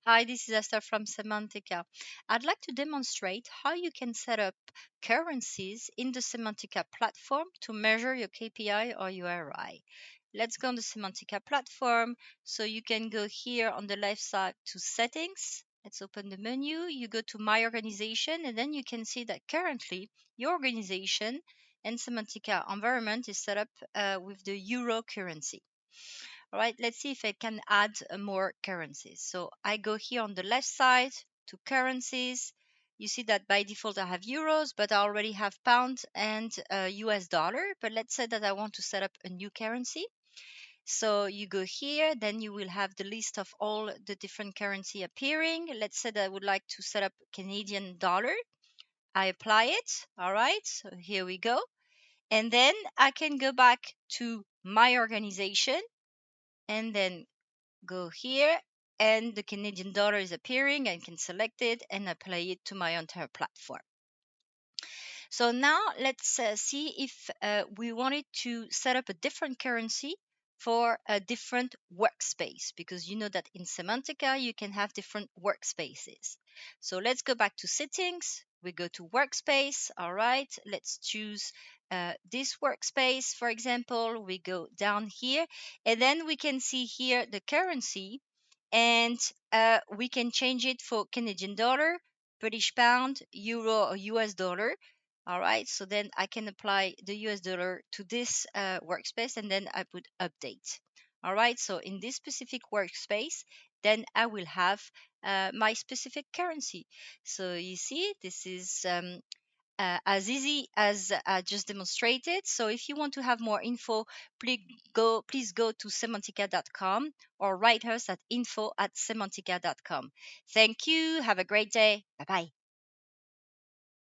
Hi, this is Esther from Cemantica. I'd like to demonstrate how you can set up currencies in the Cemantica platform to measure your KPI or your ROI. Let's go on the Cemantica platform. So you can go here on the left side to settings. Let's open the menu. You go to my organization, and then you can see that currently your organization and Cemantica environment is set up with the euro currency. All right, let's see if I can add more currencies. So I go here on the left side to currencies. You see that by default I have euros, but I already have pound and US dollar. But let's say that I want to set up a new currency. So you go here, then you will have the list of all the different currency appearing. Let's say that I would like to set up Canadian dollar. I apply it. All right, so here we go. And then I can go back to my organization and then go here, and the Canadian dollar is appearing. I can select it and apply it to my entire platform. So now let's see if we wanted to set up a different currency for a different workspace, because you know that in Cemantica you can have different workspaces. So let's go back to settings. We go to workspace. All right, let's choose this workspace, for example. We go down here, and then we can see here the currency, and we can change it for Canadian dollar, British pound, euro, or US dollar. All right, so then I can apply the US dollar to this workspace, and then I put update. All right, so in this specific workspace, then I will have my specific currency. So you see, this is as easy as I just demonstrated. So if you want to have more info, please go to cemantica.com or write us at info@cemantica.com. Thank you. Have a great day. Bye bye.